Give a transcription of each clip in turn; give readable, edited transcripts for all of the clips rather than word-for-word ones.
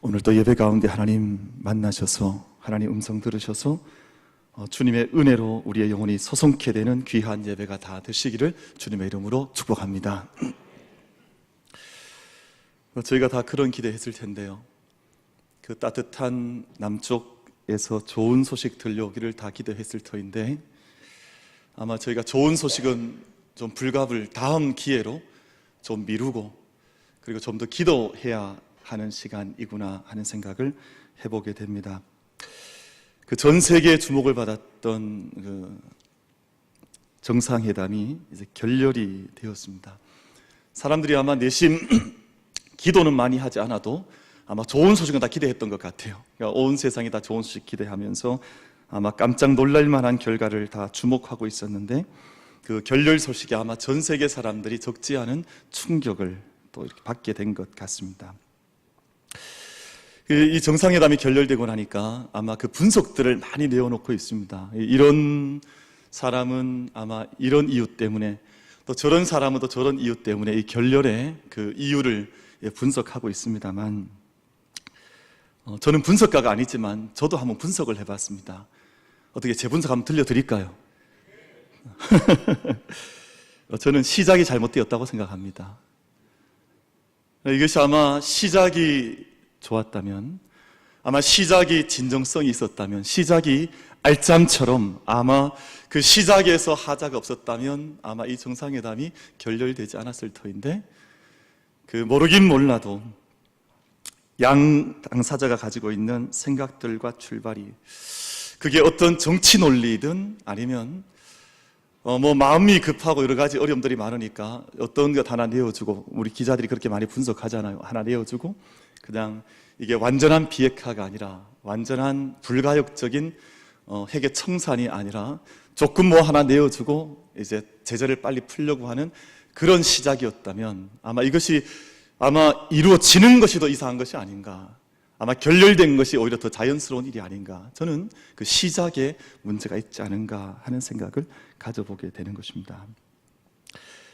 오늘 또 예배 가운데 하나님 만나셔서 하나님 음성 들으셔서 주님의 은혜로 우리의 영혼이 소성케 되는 귀한 예배가 다 되시기를 주님의 이름으로 축복합니다. 저희가 다 그런 기대했을 텐데요. 그 따뜻한 남쪽에서 좋은 소식 들려오기를 다 기대했을 터인데 아마 저희가 좋은 소식은 좀 불갑을 다음 기회로 좀 미루고 그리고 좀 더 기도해야 하는 시간이구나 하는 생각을 해보게 됩니다. 그 전 세계의 주목을 받았던 그 정상회담이 이제 결렬이 되었습니다. 사람들이 아마 내심 기도는 많이 하지 않아도 아마 좋은 소식은 다 기대했던 것 같아요. 그러니까 온 세상이 다 좋은 소식 기대하면서 아마 깜짝 놀랄 만한 결과를 다 주목하고 있었는데 그 결렬 소식이 아마 전 세계 사람들이 적지 않은 충격을 또 이렇게 받게 된 것 같습니다. 이 정상회담이 결렬되고 나니까 아마 그 분석들을 많이 내어놓고 있습니다. 이런 사람은 아마 이런 이유 때문에 또 저런 사람은 또 저런 이유 때문에 이 결렬의 그 이유를 분석하고 있습니다만 저는 분석가가 아니지만 저도 한번 분석을 해봤습니다. 어떻게 제 분석 한번 들려드릴까요? 저는 시작이 잘못되었다고 생각합니다. 이것이 아마 시작이 좋았다면, 아마 시작이 진정성이 있었다면, 시작이 알짬처럼 아마 그 시작에서 하자가 없었다면 아마 이 정상회담이 결렬되지 않았을 터인데 그 모르긴 몰라도 양 당사자가 가지고 있는 생각들과 출발이 그게 어떤 정치 논리든 아니면 마음이 급하고 여러 가지 어려움들이 많으니까 어떤 것 하나 내어주고 우리 기자들이 그렇게 많이 분석하잖아요. 하나 내어주고 그냥 이게 완전한 비핵화가 아니라 완전한 불가역적인 핵의 청산이 아니라 조금 하나 내어주고 이제 제재를 빨리 풀려고 하는 그런 시작이었다면 아마 이것이 아마 이루어지는 것이 더 이상한 것이 아닌가, 아마 결렬된 것이 오히려 더 자연스러운 일이 아닌가, 저는 그 시작에 문제가 있지 않은가 하는 생각을 가져보게 되는 것입니다.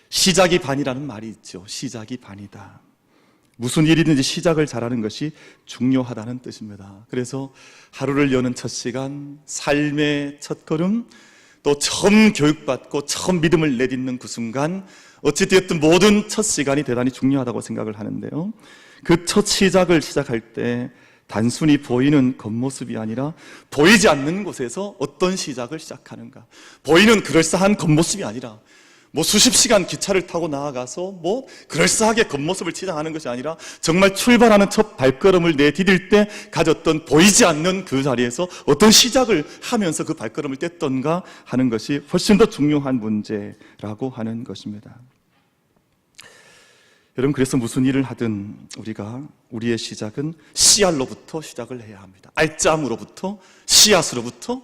시작이 반이라는 말이 있죠. 시작이 반이다. 무슨 일이든지 시작을 잘하는 것이 중요하다는 뜻입니다. 그래서 하루를 여는 첫 시간, 삶의 첫 걸음, 또 처음 교육받고 처음 믿음을 내딛는 그 순간, 어찌되었든 모든 첫 시간이 대단히 중요하다고 생각을 하는데요. 그 첫 시작을 시작할 때 단순히 보이는 겉모습이 아니라 보이지 않는 곳에서 어떤 시작을 시작하는가, 보이는 그럴싸한 겉모습이 아니라 수십 시간 기차를 타고 나아가서 그럴싸하게 겉모습을 치장하는 것이 아니라 정말 출발하는 첫 발걸음을 내디딜 때 가졌던 보이지 않는 그 자리에서 어떤 시작을 하면서 그 발걸음을 뗐던가 하는 것이 훨씬 더 중요한 문제라고 하는 것입니다. 여러분, 그래서 무슨 일을 하든 우리의 시작은 씨알로부터 시작을 해야 합니다. 알짬으로부터, 씨앗으로부터.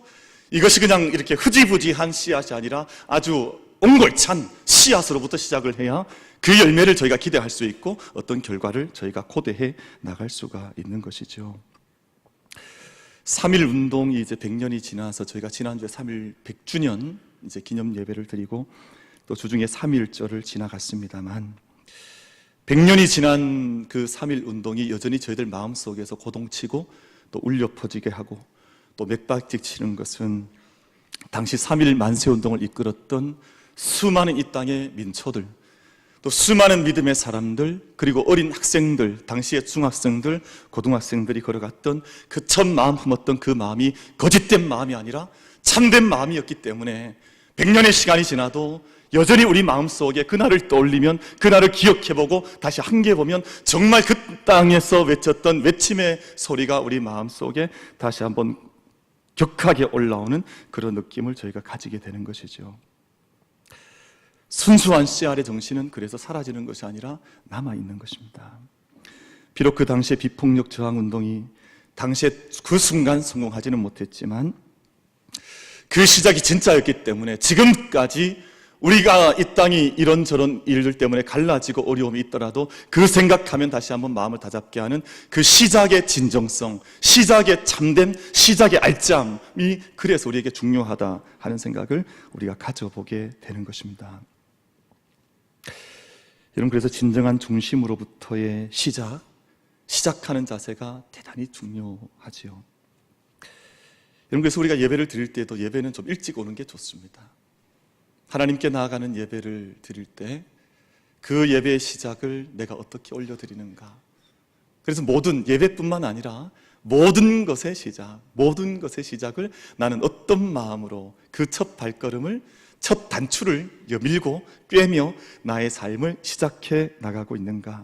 이것이 그냥 이렇게 흐지부지한 씨앗이 아니라 아주 옹골찬 씨앗으로부터 시작을 해야 그 열매를 저희가 기대할 수 있고 어떤 결과를 저희가 고대해 나갈 수가 있는 것이죠. 3.1 운동이 이제 100년이 지나서 저희가 지난주에 3.1 100주년 이제 기념 예배를 드리고 또 주중에 3.1절을 지나갔습니다만 100년이 지난 그 3.1 운동이 여전히 저희들 마음속에서 고동치고 또 울려 퍼지게 하고 또 맥박직 치는 것은 당시 3.1 만세운동을 이끌었던 수많은 이 땅의 민초들, 또 수많은 믿음의 사람들, 그리고 어린 학생들, 당시의 중학생들, 고등학생들이 걸어갔던 그 첫 마음 품었던 그 마음이 거짓된 마음이 아니라 참된 마음이었기 때문에 100년의 시간이 지나도 여전히 우리 마음속에 그날을 떠올리면, 그날을 기억해보고 다시 한겨보면 정말 그 땅에서 외쳤던 외침의 소리가 우리 마음속에 다시 한번 격하게 올라오는 그런 느낌을 저희가 가지게 되는 것이죠. 순수한 씨알의 정신은 그래서 사라지는 것이 아니라 남아있는 것입니다. 비록 그 당시에 비폭력 저항 운동이 당시에 그 순간 성공하지는 못했지만 그 시작이 진짜였기 때문에 지금까지 우리가 이 땅이 이런저런 일들 때문에 갈라지고 어려움이 있더라도 그 생각하면 다시 한번 마음을 다잡게 하는 그 시작의 진정성, 시작의 참된, 시작의 알짬이 그래서 우리에게 중요하다 하는 생각을 우리가 가져보게 되는 것입니다. 여러분, 그래서 진정한 중심으로부터의 시작, 시작하는 자세가 대단히 중요하지요. 여러분, 그래서 우리가 예배를 드릴 때도 예배는 좀 일찍 오는 게 좋습니다. 하나님께 나아가는 예배를 드릴 때 그 예배의 시작을 내가 어떻게 올려드리는가. 그래서 모든 예배뿐만 아니라 모든 것의 시작을 나는 어떤 마음으로 그 첫 발걸음을, 첫 단추를 밀고 꿰며 나의 삶을 시작해 나가고 있는가.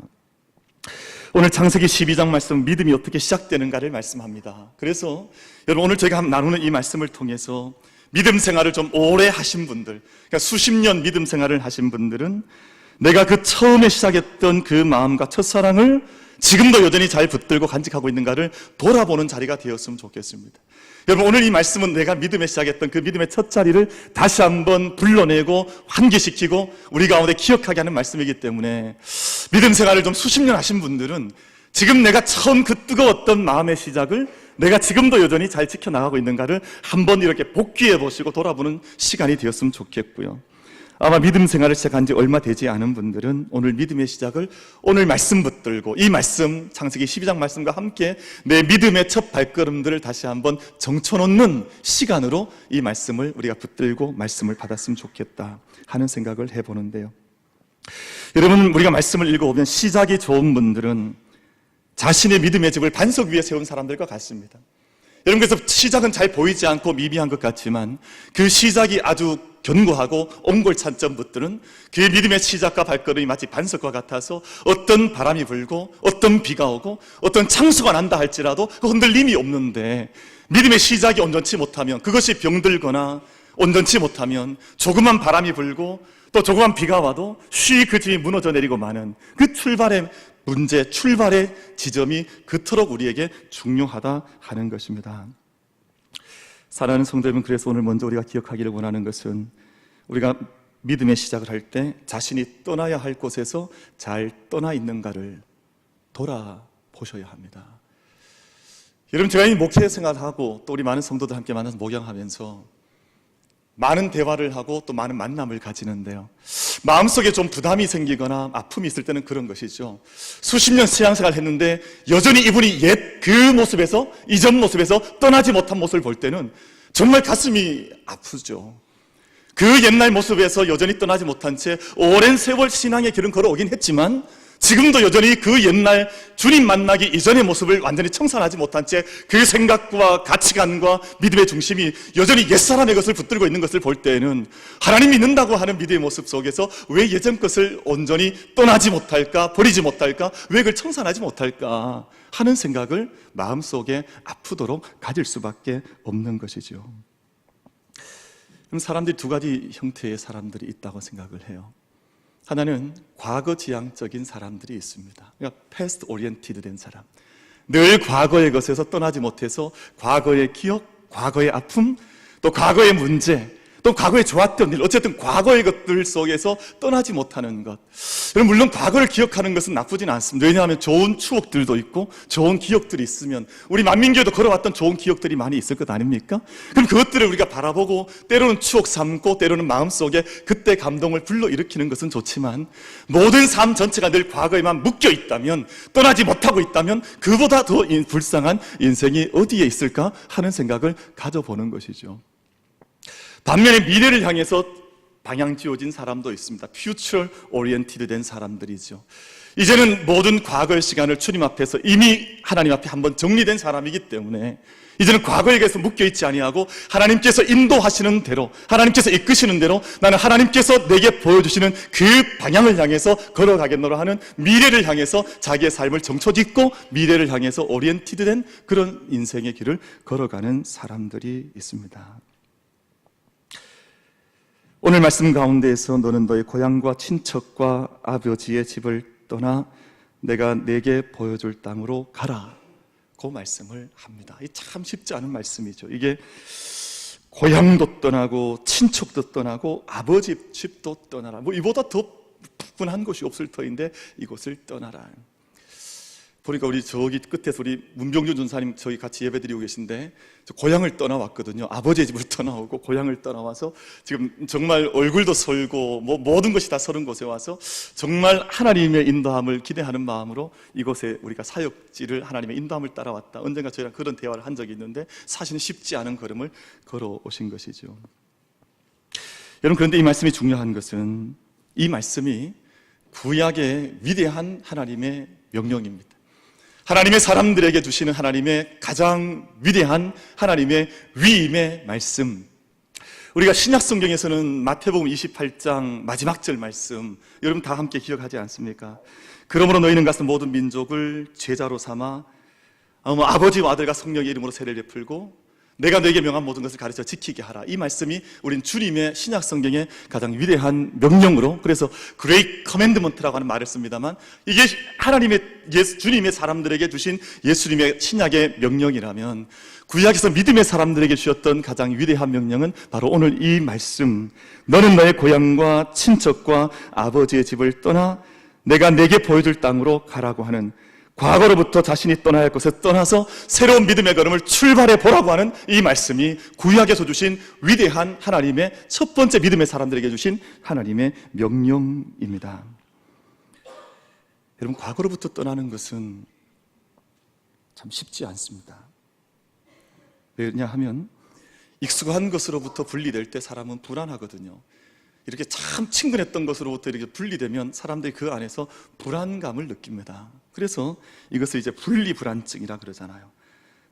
오늘 창세기 12장 말씀, 믿음이 어떻게 시작되는가를 말씀합니다. 그래서 여러분, 오늘 저희가 나누는 이 말씀을 통해서 믿음 생활을 좀 오래 하신 분들, 그러니까 수십 년 믿음 생활을 하신 분들은 내가 그 처음에 시작했던 그 마음과 첫사랑을 지금도 여전히 잘 붙들고 간직하고 있는가를 돌아보는 자리가 되었으면 좋겠습니다. 여러분, 오늘 이 말씀은 내가 믿음에 시작했던 그 믿음의 첫 자리를 다시 한번 불러내고 환기시키고 우리 가운데 기억하게 하는 말씀이기 때문에 믿음 생활을 좀 수십 년 하신 분들은 지금 내가 처음 그 뜨거웠던 마음의 시작을 내가 지금도 여전히 잘 지켜나가고 있는가를 한번 이렇게 복귀해 보시고 돌아보는 시간이 되었으면 좋겠고요. 아마 믿음 생활을 시작한 지 얼마 되지 않은 분들은 오늘 믿음의 시작을 오늘 말씀 붙들고 이 말씀, 창세기 12장 말씀과 함께 내 믿음의 첫 발걸음들을 다시 한번 정쳐놓는 시간으로 이 말씀을 우리가 붙들고 말씀을 받았으면 좋겠다 하는 생각을 해보는데요. 여러분, 우리가 말씀을 읽어보면 시작이 좋은 분들은 자신의 믿음의 집을 반석 위에 세운 사람들과 같습니다. 여러분, 그래서 시작은 잘 보이지 않고 미비한 것 같지만 그 시작이 아주 견고하고 옹골찬점 붙드는 그의 믿음의 시작과 발걸음이 마치 반석과 같아서 어떤 바람이 불고 어떤 비가 오고 어떤 창수가 난다 할지라도 그 흔들림이 없는데, 믿음의 시작이 온전치 못하면, 그것이 병들거나 온전치 못하면 조그만 바람이 불고 또 조그만 비가 와도 쉬이 그 집이 무너져 내리고 마는 그 출발의 문제, 출발의 지점이 그토록 우리에게 중요하다 하는 것입니다. 사랑하는 성도 여러분, 그래서 오늘 먼저 우리가 기억하기를 원하는 것은 우리가 믿음의 시작을 할 때 자신이 떠나야 할 곳에서 잘 떠나 있는가를 돌아보셔야 합니다. 여러분, 제가 이 목회 생활하고 또 우리 많은 성도들 함께 만나서 목양하면서 많은 대화를 하고 또 많은 만남을 가지는데요, 마음속에 좀 부담이 생기거나 아픔이 있을 때는 그런 것이죠. 수십 년 신앙생활을 했는데 여전히 이분이 옛 그 모습에서, 이전 모습에서 떠나지 못한 모습을 볼 때는 정말 가슴이 아프죠. 그 옛날 모습에서 여전히 떠나지 못한 채 오랜 세월 신앙의 길은 걸어오긴 했지만 지금도 여전히 그 옛날 주님 만나기 이전의 모습을 완전히 청산하지 못한 채 그 생각과 가치관과 믿음의 중심이 여전히 옛사람의 것을 붙들고 있는 것을 볼 때에는 하나님 믿는다고 하는 믿음의 모습 속에서 왜 예전 것을 온전히 떠나지 못할까, 버리지 못할까, 왜 그걸 청산하지 못할까 하는 생각을 마음속에 아프도록 가질 수밖에 없는 것이죠. 그럼 사람들이 두 가지 형태의 사람들이 있다고 생각을 해요. 하나는 과거 지향적인 사람들이 있습니다. 그러니까 패스트 오리엔티드 된 사람, 늘 과거의 것에서 떠나지 못해서 과거의 기억, 과거의 아픔, 또 과거의 문제, 또 과거에 좋았던 일, 어쨌든 과거의 것들 속에서 떠나지 못하는 것. 물론 과거를 기억하는 것은 나쁘진 않습니다. 왜냐하면 좋은 추억들도 있고 좋은 기억들이 있으면 우리 만민교회도 걸어왔던 좋은 기억들이 많이 있을 것 아닙니까? 그럼 그것들을 우리가 바라보고 때로는 추억 삼고 때로는 마음속에 그때 감동을 불러일으키는 것은 좋지만, 모든 삶 전체가 늘 과거에만 묶여 있다면, 떠나지 못하고 있다면 그보다 더 불쌍한 인생이 어디에 있을까 하는 생각을 가져보는 것이죠. 반면에 미래를 향해서 방향 지어진 사람도 있습니다. 퓨처 오리엔티드 된 사람들이죠. 이제는 모든 과거의 시간을 주님 앞에서 이미 하나님 앞에 한번 정리된 사람이기 때문에 이제는 과거에 대해서 묶여있지 아니하고 하나님께서 인도하시는 대로, 하나님께서 이끄시는 대로 나는 하나님께서 내게 보여주시는 그 방향을 향해서 걸어가겠노라 하는 미래를 향해서 자기의 삶을 정초짓고 미래를 향해서 오리엔티드 된 그런 인생의 길을 걸어가는 사람들이 있습니다. 오늘 말씀 가운데에서 너는 너의 고향과 친척과 아버지의 집을 떠나 내가 내게 보여줄 땅으로 가라, 그 말씀을 합니다. 이 참 쉽지 않은 말씀이죠. 이게 고향도 떠나고 친척도 떠나고 아버지 집도 떠나라, 이보다 더 푸근한 곳이 없을 터인데 이곳을 떠나라. 보니까 우리 저기 끝에서 우리 문병준 전사님 저희 같이 예배드리고 계신데 저 고향을 떠나왔거든요. 아버지의 집을 떠나오고 고향을 떠나와서 지금 정말 얼굴도 설고 뭐 모든 것이 다 서른 곳에 와서 정말 하나님의 인도함을 기대하는 마음으로 이곳에 우리가 사역지를 하나님의 인도함을 따라왔다. 언젠가 저희랑 그런 대화를 한 적이 있는데 사실은 쉽지 않은 걸음을 걸어오신 것이죠. 여러분, 그런데 이 말씀이 중요한 것은 이 말씀이 구약의 위대한 하나님의 명령입니다. 하나님의 사람들에게 주시는 하나님의 가장 위대한 하나님의 위임의 말씀. 우리가 신약 성경에서는 마태복음 28장 마지막 절 말씀, 여러분 다 함께 기억하지 않습니까? 그러므로 너희는 가서 모든 민족을 제자로 삼아 아버지와 아들과 성령의 이름으로 세례를 베풀고 내가 너에게 명한 모든 것을 가르쳐 지키게 하라. 이 말씀이 우린 주님의 신약 성경의 가장 위대한 명령으로, 그래서 Great Commandment라고 하는 말을 씁니다만, 이게 하나님의 주님의 사람들에게 주신 예수님의 신약의 명령이라면 구약에서 믿음의 사람들에게 주셨던 가장 위대한 명령은 바로 오늘 이 말씀, 너는 너의 고향과 친척과 아버지의 집을 떠나 내가 내게 보여줄 땅으로 가라고 하는, 과거로부터 자신이 떠나야 할 것을 떠나서 새로운 믿음의 걸음을 출발해 보라고 하는 이 말씀이 구약에서 주신 위대한 하나님의 첫 번째 믿음의 사람들에게 주신 하나님의 명령입니다. 여러분, 과거로부터 떠나는 것은 참 쉽지 않습니다. 왜냐하면 익숙한 것으로부터 분리될 때 사람은 불안하거든요. 이렇게 참 친근했던 것으로부터 이렇게 분리되면 사람들이 그 안에서 불안감을 느낍니다. 그래서 이것을 이제 분리불안증이라 그러잖아요.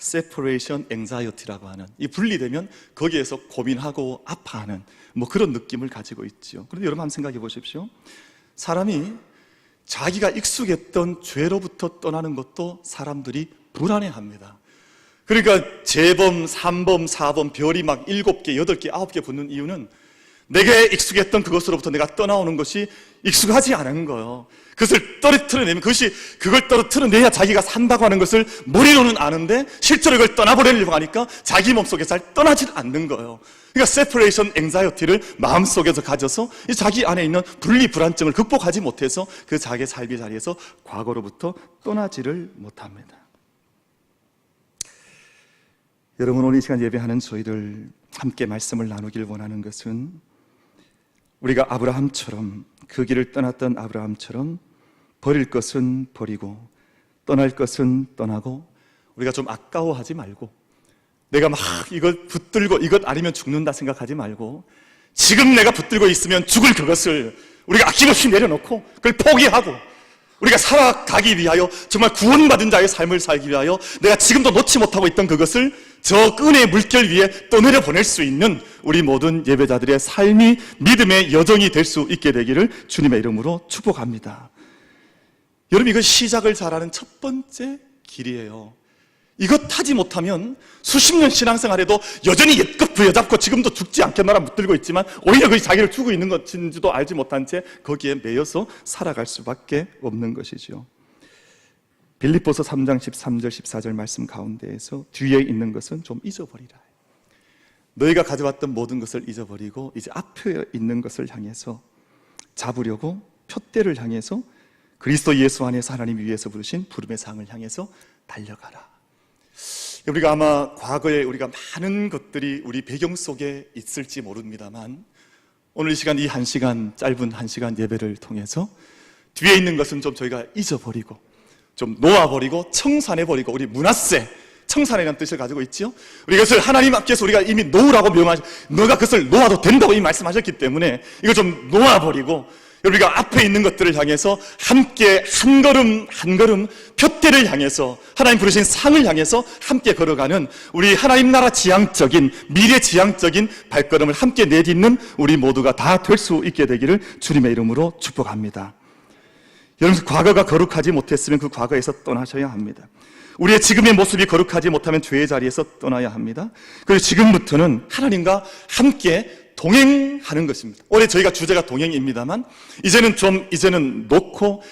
Separation Anxiety라고 하는, 이 분리되면 거기에서 고민하고 아파하는 뭐 그런 느낌을 가지고 있죠. 그런데 여러분 한번 생각해 보십시오. 사람이 자기가 익숙했던 죄로부터 떠나는 것도 사람들이 불안해합니다. 그러니까 재범, 3범, 4범, 별이 막 7개, 8개, 9개 붙는 이유는 내게 익숙했던 그것으로부터 내가 떠나오는 것이 익숙하지 않은 거예요. 그것을 떨어뜨려내면 그걸 떨어뜨려내야 자기가 산다고 하는 것을 머리로는 아는데 실제로 이걸 떠나버리려고 하니까 자기 몸속에 잘 떠나질 않는 거예요. 그러니까 separation anxiety를 마음속에서 가져서 자기 안에 있는 분리불안증을 극복하지 못해서 그 자기의 삶의 자리에서 과거로부터 떠나지를 못합니다. 여러분, 오늘 이 시간 예배하는 저희들 함께 말씀을 나누길 원하는 것은 우리가 아브라함처럼, 그 길을 떠났던 아브라함처럼 버릴 것은 버리고 떠날 것은 떠나고, 우리가 좀 아까워하지 말고 내가 막 이걸 붙들고 이것 아니면 죽는다 생각하지 말고 지금 내가 붙들고 있으면 죽을 그것을 우리가 아낌없이 내려놓고 그걸 포기하고 우리가 살아가기 위하여, 정말 구원받은 자의 삶을 살기 위하여 내가 지금도 놓지 못하고 있던 그것을 저 끈의 물결 위에 떠내려 보낼 수 있는 우리 모든 예배자들의 삶이 믿음의 여정이 될 수 있게 되기를 주님의 이름으로 축복합니다. 여러분, 이거 시작을 잘하는 첫 번째 길이에요. 이것 하지 못하면 수십 년 신앙생활에도 여전히 옛것 부여잡고 지금도 죽지 않겠노라 붙들고 있지만 오히려 그 자기를 죽고 있는 것인지도 알지 못한 채 거기에 매여서 살아갈 수밖에 없는 것이죠. 빌립보서 3장 13절 14절 말씀 가운데에서 뒤에 있는 것은 좀 잊어버리라. 너희가 가져왔던 모든 것을 잊어버리고 이제 앞에 있는 것을 향해서 잡으려고, 표대를 향해서 그리스도 예수 안에서 하나님이 위해서 부르신 부름의 상을 향해서 달려가라. 우리가 아마 과거에 우리가 많은 것들이 우리 배경 속에 있을지 모릅니다만 오늘 이 시간, 이 한 시간, 짧은 한 시간 예배를 통해서 뒤에 있는 것은 좀 저희가 잊어버리고 좀 놓아버리고 청산해버리고, 우리 문하세, 청산이라는 뜻을 가지고 있죠. 우리 이것을 하나님 앞에서 우리가 이미 놓으라고 명하시, 너가 그것을 놓아도 된다고 이미 말씀하셨기 때문에 이거 좀 놓아버리고 우리가 앞에 있는 것들을 향해서 함께 한 걸음 한 걸음 표대를 향해서, 하나님 부르신 상을 향해서 함께 걸어가는 우리 하나님 나라 지향적인, 미래 지향적인 발걸음을 함께 내딛는 우리 모두가 다 될 수 있게 되기를 주님의 이름으로 축복합니다. 여러분, 과거가 거룩하지 못했으면 그 과거에서 떠나셔야 합니다. 우리의 지금의 모습이 거룩하지 못하면 죄의 자리에서 떠나야 합니다. 그래서 지금부터는 하나님과 함께 동행하는 것입니다. 올해 저희가 주제가 동행입니다만 이제는 놓고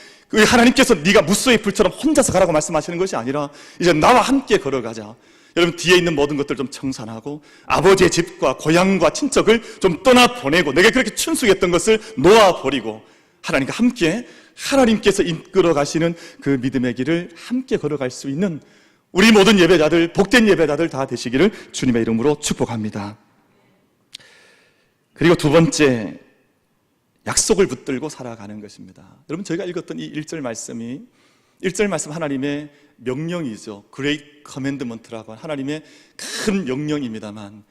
하나님께서 네가 무소의 불처럼 혼자서 가라고 말씀하시는 것이 아니라 이제 나와 함께 걸어가자. 여러분, 뒤에 있는 모든 것들 좀 청산하고 아버지의 집과 고향과 친척을 좀 떠나보내고 내가 그렇게 춘숙했던 것을 놓아버리고 하나님과 함께 하나님께서 이끌어 가시는 그 믿음의 길을 함께 걸어갈 수 있는 우리 모든 예배자들, 복된 예배자들 다 되시기를 주님의 이름으로 축복합니다. 그리고 두 번째, 약속을 붙들고 살아가는 것입니다. 여러분, 저희가 읽었던 이 1절 말씀이 1절 말씀 하나님의 명령이죠. Great Commandment라고 하나님의 큰 명령입니다만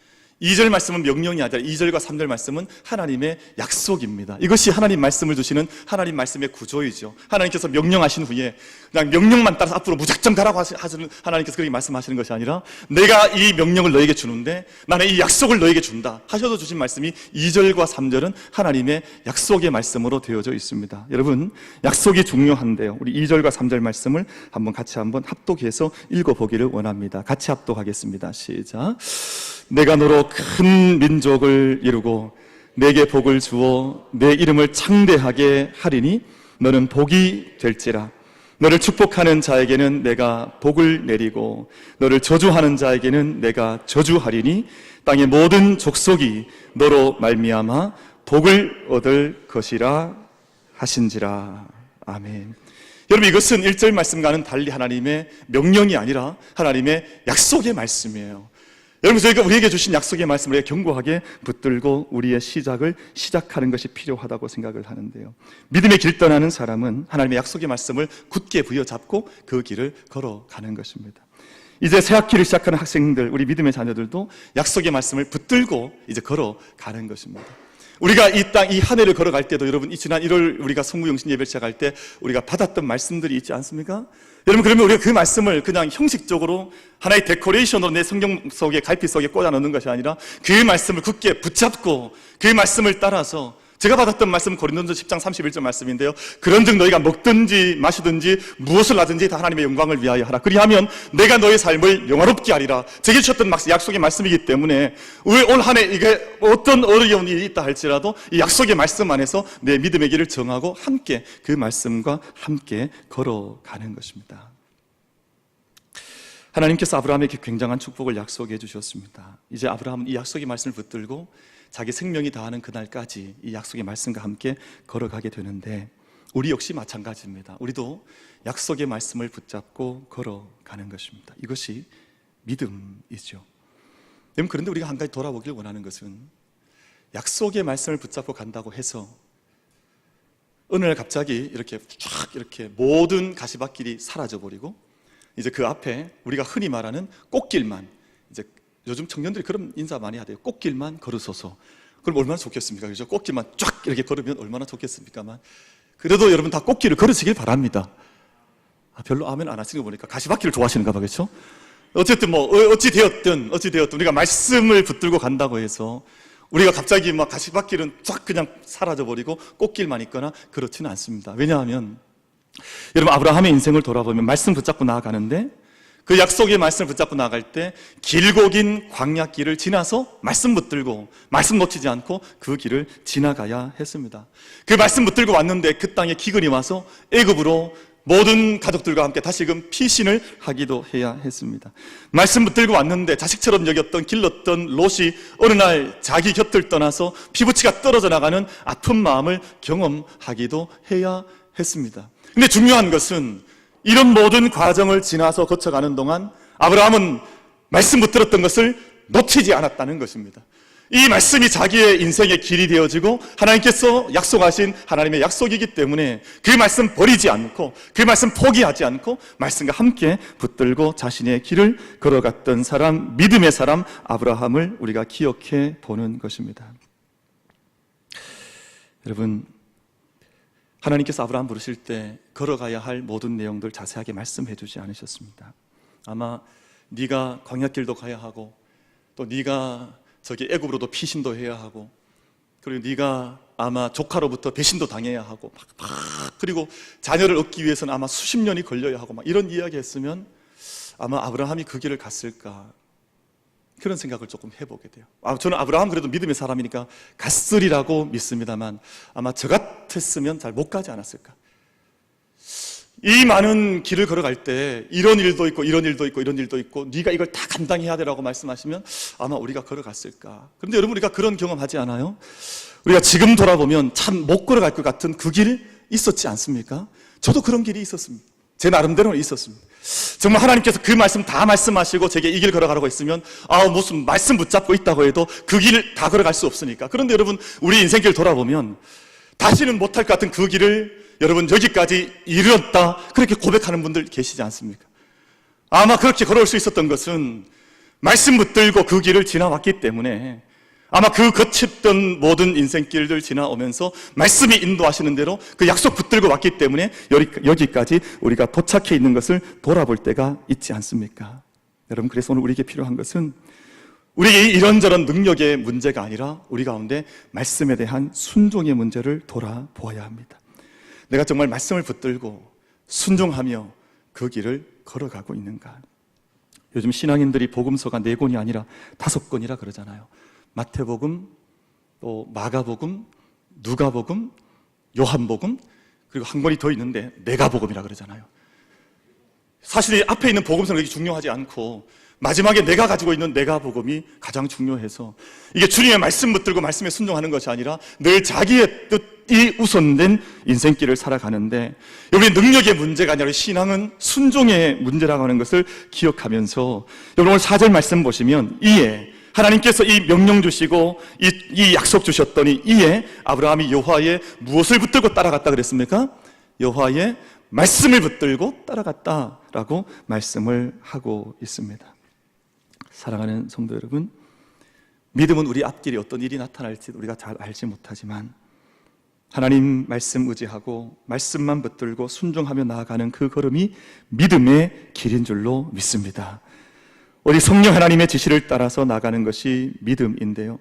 2절 말씀은 명령이 아니라 2절과 3절 말씀은 하나님의 약속입니다. 이것이 하나님 말씀을 주시는 하나님 말씀의 구조이죠. 하나님께서 명령하신 후에 그냥 명령만 따라서 앞으로 무작정 가라고 하시는 하나님께서 그렇게 말씀하시는 것이 아니라 내가 이 명령을 너에게 주는데 나는 이 약속을 너에게 준다 하셔서 주신 말씀이 2절과 3절은 하나님의 약속의 말씀으로 되어져 있습니다. 여러분, 약속이 중요한데요. 우리 2절과 3절 말씀을 같이 합독해서 읽어보기를 원합니다. 같이 합독하겠습니다. 시작. 내가 너로 큰 민족을 이루고 내게 복을 주어 내 이름을 창대하게 하리니 너는 복이 될지라. 너를 축복하는 자에게는 내가 복을 내리고 너를 저주하는 자에게는 내가 저주하리니 땅의 모든 족속이 너로 말미암아 복을 얻을 것이라 하신지라. 아멘. 여러분, 이것은 1절 말씀과는 달리 하나님의 명령이 아니라 하나님의 약속의 말씀이에요. 여러분, 저희가 우리에게 주신 약속의 말씀을 견고하게 붙들고 우리의 시작하는 것이 필요하다고 생각을 하는데요. 믿음의 길 떠나는 사람은 하나님의 약속의 말씀을 굳게 부여잡고 그 길을 걸어가는 것입니다. 이제 새 학기를 시작하는 학생들, 우리 믿음의 자녀들도 약속의 말씀을 붙들고 이제 걸어가는 것입니다. 우리가 이 한 해를 걸어갈 때도 여러분, 이 지난 1월 우리가 성구영신 예배를 시작할 때 우리가 받았던 말씀들이 있지 않습니까? 여러분, 그러면 우리가 그 말씀을 그냥 형식적으로 하나의 데코레이션으로 내 성경 속에, 갈피 속에 꽂아 넣는 것이 아니라 그 말씀을 굳게 붙잡고 그 말씀을 따라서, 제가 받았던 말씀은 고린도전서 10장 31절 말씀인데요. 그런즉 너희가 먹든지 마시든지 무엇을 하든지 다 하나님의 영광을 위하여 하라. 그리하면 내가 너의 삶을 영화롭게 하리라. 제게 주셨던 약속의 말씀이기 때문에 올 한 해 이게 어떤 어려운 일이 있다 할지라도 이 약속의 말씀 안에서 내 믿음의 길을 정하고 함께 그 말씀과 함께 걸어가는 것입니다. 하나님께서 아브라함에게 굉장한 축복을 약속해 주셨습니다. 이제 아브라함은 이 약속의 말씀을 붙들고 자기 생명이 다하는 그날까지 이 약속의 말씀과 함께 걸어가게 되는데, 우리 역시 마찬가지입니다. 우리도 약속의 말씀을 붙잡고 걸어가는 것입니다. 이것이 믿음이죠. 그런데 우리가 한 가지 돌아보길 원하는 것은, 약속의 말씀을 붙잡고 간다고 해서 어느 날 갑자기 이렇게 모든 가시밭길이 사라져버리고 이제 그 앞에 우리가 흔히 말하는 꽃길만, 이제 요즘 청년들이 그런 인사 많이 하대요. 꽃길만 걸으소서. 그럼 얼마나 좋겠습니까? 그죠? 꽃길만 쫙 이렇게 걸으면 얼마나 좋겠습니까만, 그래도 여러분 다 꽃길을 걸으시길 바랍니다. 별로 아멘 안 하시는 거 보니까 가시밭길을 좋아하시는가 봐, 그렇죠? 어쨌든 어찌 되었든 우리가 말씀을 붙들고 간다고 해서 우리가 갑자기 가시밭길은 쫙 그냥 사라져버리고 꽃길만 있거나 그렇지는 않습니다. 왜냐하면 여러분, 아브라함의 인생을 돌아보면 말씀 붙잡고 나아가는데, 그 약속의 말씀을 붙잡고 나아갈 때 길고 긴 광야길을 지나서 말씀 붙들고 말씀 놓치지 않고 그 길을 지나가야 했습니다. 그 말씀 붙들고 왔는데 그 땅에 기근이 와서 애굽으로 모든 가족들과 함께 다시금 피신을 하기도 해야 했습니다. 말씀 붙들고 왔는데 자식처럼 여겼던, 길렀던 롯이 어느 날 자기 곁을 떠나서 피부치가 떨어져 나가는 아픈 마음을 경험하기도 해야 했습니다. 근데 중요한 것은 이런 모든 과정을 지나서 거쳐가는 동안 아브라함은 말씀 붙들었던 것을 놓치지 않았다는 것입니다. 이 말씀이 자기의 인생의 길이 되어지고 하나님께서 약속하신 하나님의 약속이기 때문에 그 말씀 버리지 않고, 그 말씀 포기하지 않고 말씀과 함께 붙들고 자신의 길을 걸어갔던 사람, 믿음의 사람 아브라함을 우리가 기억해 보는 것입니다. 여러분, 하나님께서 아브라함 부르실 때 걸어가야 할 모든 내용들 자세하게 말씀해 주지 않으셨습니다. 아마 네가 광야길도 가야 하고, 또 네가 저기 애굽으로도 피신도 해야 하고, 그리고 네가 아마 조카로부터 배신도 당해야 하고, 그리고 자녀를 얻기 위해서는 아마 수십 년이 걸려야 하고, 이런 이야기 했으면 아마 아브라함이 그 길을 갔을까, 그런 생각을 조금 해보게 돼요. 저는 아브라함 그래도 믿음의 사람이니까 갔으리라고 믿습니다만, 아마 저 같았으면 잘 못 가지 않았을까. 이 많은 길을 걸어갈 때 이런 일도 있고 이런 일도 있고 이런 일도 있고 네가 이걸 다 감당해야 되라고 말씀하시면 아마 우리가 걸어갔을까. 그런데 여러분, 우리가 그런 경험하지 않아요? 우리가 지금 돌아보면 참 못 걸어갈 것 같은 그 길 있었지 않습니까? 저도 그런 길이 있었습니다. 제 나름대로는 있었습니다. 정말 하나님께서 그 말씀 다 말씀하시고 제게 이 길 걸어가라고 했으면 무슨 말씀 붙잡고 있다고 해도 그 길을 다 걸어갈 수 없으니까. 그런데 여러분, 우리 인생길 돌아보면 다시는 못할 것 같은 그 길을 여러분 여기까지 이르렀다, 그렇게 고백하는 분들 계시지 않습니까? 아마 그렇게 걸어올 수 있었던 것은 말씀 붙들고 그 길을 지나왔기 때문에, 아마 그 거쳤던 모든 인생길들 지나오면서 말씀이 인도하시는 대로 그 약속 붙들고 왔기 때문에 여기까지 우리가 도착해 있는 것을 돌아볼 때가 있지 않습니까? 여러분, 그래서 오늘 우리에게 필요한 것은 우리의 이런저런 능력의 문제가 아니라 우리 가운데 말씀에 대한 순종의 문제를 돌아보아야 합니다. 내가 정말 말씀을 붙들고 순종하며 그 길을 걸어가고 있는가? 요즘 신앙인들이 복음서가 4권이 아니라 5권이라 그러잖아요. 마태복음, 또 마가복음, 누가복음, 요한복음, 그리고 한 권이 더 있는데 내가복음이라 그러잖아요. 사실 앞에 있는 복음서는 그렇게 중요하지 않고 마지막에 내가 가지고 있는 내가복음이 가장 중요해서, 이게 주님의 말씀 붙들고 말씀에 순종하는 것이 아니라 늘 자기의 뜻이 우선된 인생길을 살아가는데, 여러분의 능력의 문제가 아니라 신앙은 순종의 문제라고 하는 것을 기억하면서, 여러분 오늘 4절 말씀 보시면, 이에 하나님께서 이 명령 주시고 이 약속 주셨더니 이에 아브라함이 여호와의 무엇을 붙들고 따라갔다 그랬습니까? 여호와의 말씀을 붙들고 따라갔다라고 말씀을 하고 있습니다. 사랑하는 성도 여러분, 믿음은 우리 앞길에 어떤 일이 나타날지 우리가 잘 알지 못하지만 하나님 말씀 의지하고 말씀만 붙들고 순종하며 나아가는 그 걸음이 믿음의 길인 줄로 믿습니다. 우리 성령 하나님의 지시를 따라서 나가는 것이 믿음인데요,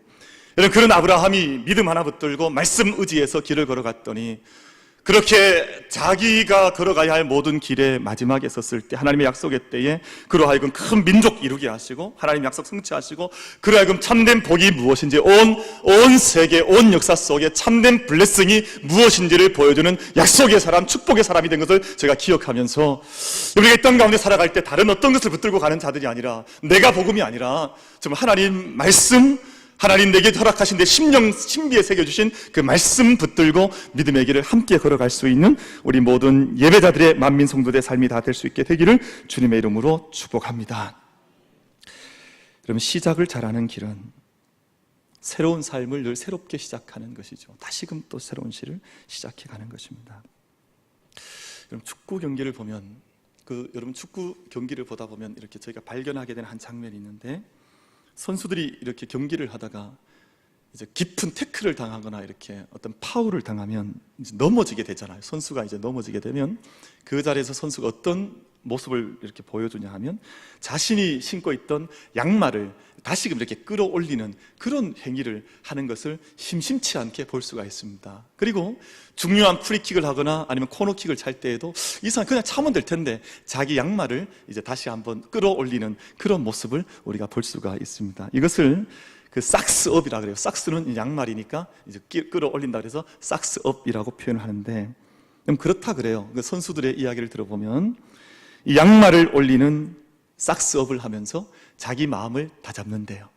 여러분, 그런 아브라함이 믿음 하나 붙들고 말씀 의지해서 길을 걸어갔더니 그렇게 자기가 걸어가야 할 모든 길의 마지막에 섰을 때 하나님의 약속의 때에 그로 하여금 큰 민족 이루게 하시고 하나님 약속 성취하시고 그로 하여금 참된 복이 무엇인지 온 세계 온 역사 속에 참된 블레싱이 무엇인지를 보여주는 약속의 사람, 축복의 사람이 된 것을 제가 기억하면서, 우리가 이 땅 가운데 살아갈 때 다른 어떤 것을 붙들고 가는 자들이 아니라, 내가 복음이 아니라 정말 하나님 말씀, 하나님 내게 허락하신 내 심령 신비에 새겨주신 그 말씀 붙들고 믿음의 길을 함께 걸어갈 수 있는 우리 모든 예배자들의 만민 성도들의 삶이 다 될 수 있게 되기를 주님의 이름으로 축복합니다. 그러면 시작을 잘하는 길은 새로운 삶을 늘 새롭게 시작하는 것이죠. 다시금 또 새로운 시를 시작해가는 것입니다. 여러분, 축구 경기를 보면 여러분 축구 경기를 보다 보면 이렇게 저희가 발견하게 되는 한 장면이 있는데, 선수들이 이렇게 경기를 하다가 이제 깊은 태클을 당하거나 이렇게 어떤 파울을 당하면 이제 넘어지게 되잖아요. 선수가 이제 넘어지게 되면 그 자리에서 선수가 어떤 모습을 이렇게 보여주냐 하면 자신이 신고 있던 양말을 다시금 이렇게 끌어올리는 그런 행위를 하는 것을 심심치 않게 볼 수가 있습니다. 그리고 중요한 프리킥을 하거나 아니면 코너킥을 찰 때에도 이 사람 그냥 차면 될 텐데 자기 양말을 이제 다시 한번 끌어올리는 그런 모습을 우리가 볼 수가 있습니다. 이것을 그 삭스업이라 그래요. 삭스는 양말이니까 이제 끌어올린다 그래서 삭스업이라고 표현을 하는데, 그렇다 그래요. 그 선수들의 이야기를 들어보면 이 양말을 올리는 삭스업을 하면서 자기 마음을 다잡는데요.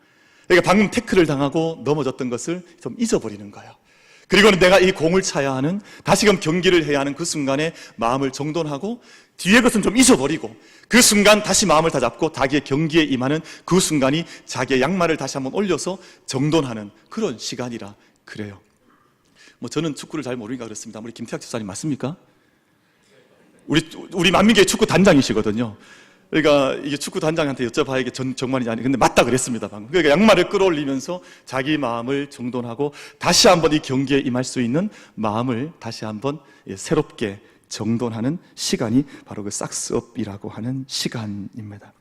그러니까 방금 태클을 당하고 넘어졌던 것을 좀 잊어버리는 거예요. 그리고는 내가 이 공을 차야 하는, 다시금 경기를 해야 하는 그 순간에 마음을 정돈하고 뒤의 것은 좀 잊어버리고 그 순간 다시 마음을 다잡고 자기의 경기에 임하는 그 순간이 자기의 양말을 다시 한번 올려서 정돈하는 그런 시간이라 그래요. 저는 축구를 잘 모르니까 그렇습니다. 우리 김태학 집사님 맞습니까? 우리 만민교회 축구 단장이시거든요. 그러니까 이게 축구 단장한테 여쭤봐야 이게 정말이지 아니, 근데 맞다 그랬습니다 방금. 그러니까 양말을 끌어올리면서 자기 마음을 정돈하고 다시 한번 이 경기에 임할 수 있는 마음을 다시 한번 새롭게 정돈하는 시간이 바로 그 삭스업이라고 하는 시간입니다.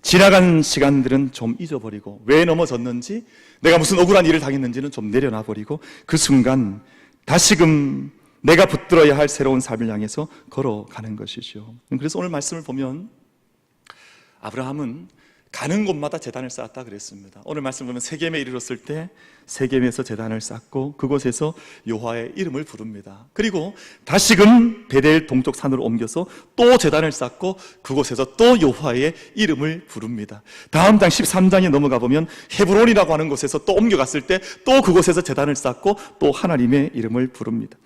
지나간 시간들은 좀 잊어버리고 왜 넘어졌는지, 내가 무슨 억울한 일을 당했는지는 좀 내려놔버리고 그 순간 다시금 내가 붙들어야 할 새로운 삶을 향해서 걸어가는 것이죠. 그래서 오늘 말씀을 보면 아브라함은 가는 곳마다 제단을 쌓았다 그랬습니다. 오늘 말씀 보면 세겜에 이르렀을 때 세겜에서 제단을 쌓고 그곳에서 여호와의 이름을 부릅니다. 그리고 다시금 베델 동쪽 산으로 옮겨서 또 제단을 쌓고 그곳에서 또 여호와의 이름을 부릅니다. 다음 장 13장에 넘어가 보면 헤브론이라고 하는 곳에서 또 옮겨갔을 때 또 그곳에서 제단을 쌓고 또 하나님의 이름을 부릅니다.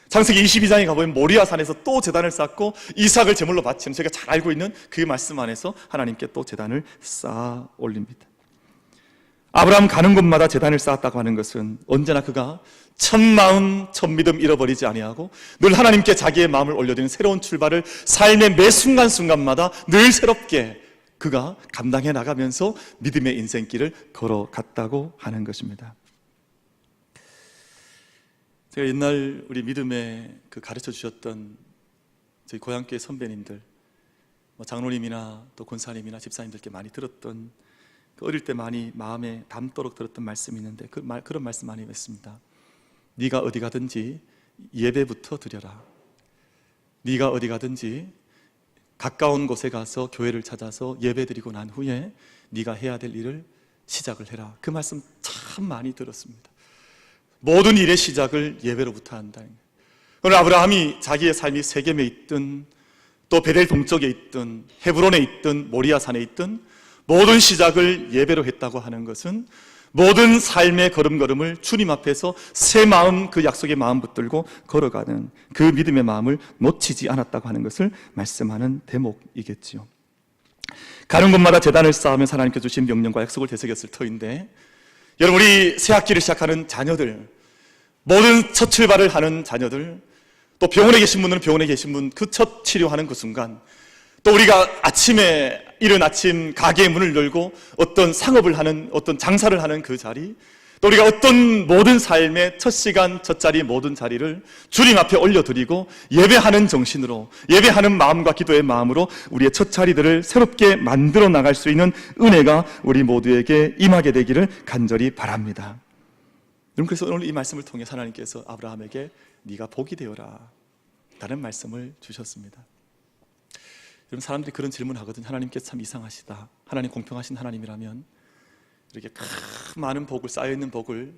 창세기 22장에 가보면 모리아 산에서 또 제단을 쌓고 이삭을 제물로 바치는, 제가 잘 알고 있는 그 말씀 안에서 하나님께 또 제단을 쌓아 올립니다. 아브라함 가는 곳마다 제단을 쌓았다고 하는 것은 언제나 그가 첫 마음, 첫 믿음 잃어버리지 아니하고 늘 하나님께 자기의 마음을 올려드리는 새로운 출발을 삶의 매 순간순간마다 늘 새롭게 그가 감당해 나가면서 믿음의 인생길을 걸어갔다고 하는 것입니다. 제가 옛날 우리 믿음에 그 가르쳐 주셨던 저희 고향교회 선배님들, 장로님이나 또 권사님이나 집사님들께 많이 들었던, 그 어릴 때 많이 마음에 담도록 들었던 말씀이 있는데 그런 말씀 많이 했습니다. 네가 어디 가든지 예배부터 드려라. 네가 어디 가든지 가까운 곳에 가서 교회를 찾아서 예배 드리고 난 후에 네가 해야 될 일을 시작을 해라. 그 말씀 참 많이 들었습니다. 모든 일의 시작을 예배로부터 한다. 오늘 아브라함이 자기의 삶이 세겜에 있든 또 베델 동쪽에 있든 헤브론에 있든 모리아산에 있든 모든 시작을 예배로 했다고 하는 것은 모든 삶의 걸음걸음을 주님 앞에서 새 마음, 그 약속의 마음 붙들고 걸어가는 그 믿음의 마음을 놓치지 않았다고 하는 것을 말씀하는 대목이겠지요. 가는 곳마다 제단을 쌓으면서 하나님께 주신 명령과 약속을 되새겼을 터인데, 여러분, 우리 새 학기를 시작하는 자녀들, 모든 첫 출발을 하는 자녀들, 또 병원에 계신 분들은 병원에 계신 분, 그 첫 치료하는 그 순간, 또 우리가 아침에 이른 아침 가게의 문을 열고 어떤 상업을 하는, 어떤 장사를 하는 그 자리, 또 우리가 어떤 모든 삶의 첫 시간, 첫 자리, 모든 자리를 주님 앞에 올려드리고 예배하는 정신으로, 예배하는 마음과 기도의 마음으로 우리의 첫 자리들을 새롭게 만들어 나갈 수 있는 은혜가 우리 모두에게 임하게 되기를 간절히 바랍니다. 그래서 오늘 이 말씀을 통해 하나님께서 아브라함에게 네가 복이 되어라 라는 말씀을 주셨습니다. 여러분, 사람들이 그런 질문하거든요. 하나님께서 참 이상하시다. 하나님 공평하신 하나님이라면 이렇게 많은 복을, 쌓여있는 복을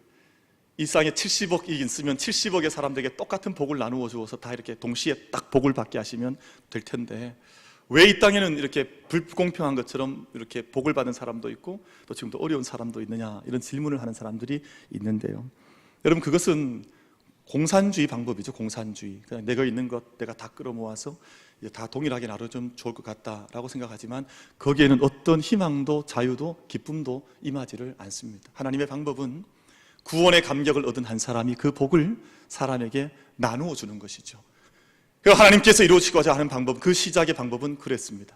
이 땅에 70억이 있으면 70억의 사람들에게 똑같은 복을 나누어 주어서 다 이렇게 동시에 딱 복을 받게 하시면 될 텐데 왜 이 땅에는 이렇게 불공평한 것처럼 이렇게 복을 받은 사람도 있고 또 지금도 어려운 사람도 있느냐, 이런 질문을 하는 사람들이 있는데요. 여러분, 그것은 공산주의 방법이죠. 공산주의. 그냥 내가 있는 것 내가 다 끌어모아서 다 동일하게 나눠주면 좋을 것 같다라고 생각하지만 거기에는 어떤 희망도 자유도 기쁨도 임하지를 않습니다. 하나님의 방법은 구원의 감격을 얻은 한 사람이 그 복을 사람에게 나누어 주는 것이죠. 그래서 하나님께서 이루어지고자 하는 방법, 그 시작의 방법은 그랬습니다.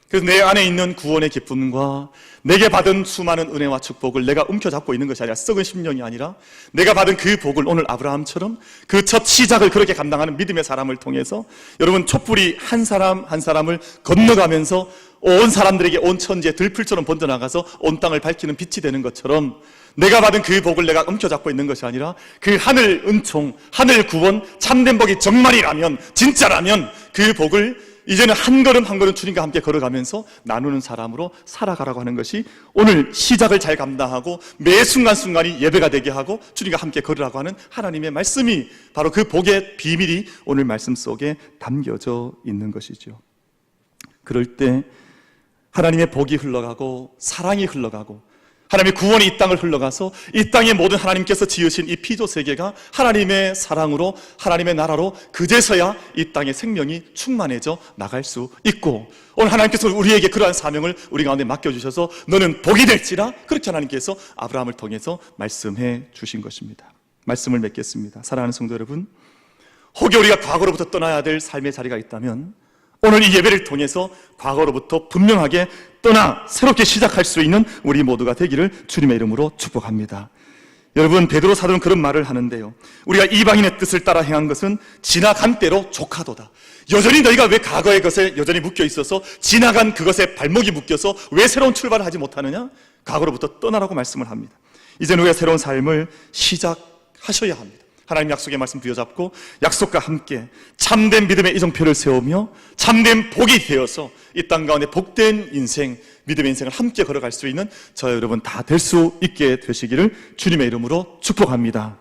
그래서 내 안에 있는 구원의 기쁨과 내게 받은 수많은 은혜와 축복을 내가 움켜잡고 있는 것이 아니라, 썩은 심령이 아니라 내가 받은 그 복을 오늘 아브라함처럼 그 첫 시작을 그렇게 감당하는 믿음의 사람을 통해서 여러분, 촛불이 한 사람 한 사람을 건너가면서 온 사람들에게 온 천지에 들풀처럼 번져나가서 온 땅을 밝히는 빛이 되는 것처럼 내가 받은 그 복을 내가 움켜잡고 있는 것이 아니라 그 하늘 은총, 하늘 구원, 참된 복이 정말이라면, 진짜라면 그 복을 이제는 한 걸음 한 걸음 주님과 함께 걸어가면서 나누는 사람으로 살아가라고 하는 것이 오늘 시작을 잘 감당하고 매 순간순간이 예배가 되게 하고 주님과 함께 걸으라고 하는 하나님의 말씀이, 바로 그 복의 비밀이 오늘 말씀 속에 담겨져 있는 것이죠. 그럴 때 하나님의 복이 흘러가고 사랑이 흘러가고 하나님의 구원이 이 땅을 흘러가서 이 땅의 모든 하나님께서 지으신 이 피조 세계가 하나님의 사랑으로, 하나님의 나라로 그제서야 이 땅의 생명이 충만해져 나갈 수 있고, 오늘 하나님께서 우리에게 그러한 사명을 우리 가운데 맡겨주셔서 너는 복이 될지라, 그렇게 하나님께서 아브라함을 통해서 말씀해 주신 것입니다. 말씀을 맺겠습니다. 사랑하는 성도 여러분, 혹여 우리가 과거로부터 떠나야 될 삶의 자리가 있다면 오늘 이 예배를 통해서 과거로부터 분명하게 떠나 새롭게 시작할 수 있는 우리 모두가 되기를 주님의 이름으로 축복합니다. 여러분, 베드로 사도는 그런 말을 하는데요, 우리가 이방인의 뜻을 따라 행한 것은 지나간 때로 족하도다. 여전히 너희가 왜 과거의 것에 여전히 묶여 있어서 지나간 그것에 발목이 묶여서 왜 새로운 출발을 하지 못하느냐? 과거로부터 떠나라고 말씀을 합니다. 이제는 우리가 새로운 삶을 시작하셔야 합니다. 하나님 약속의 말씀 부여잡고 약속과 함께 참된 믿음의 이정표를 세우며 참된 복이 되어서 이 땅 가운데 복된 인생, 믿음의 인생을 함께 걸어갈 수 있는 저 여러분 다 될 수 있게 되시기를 주님의 이름으로 축복합니다.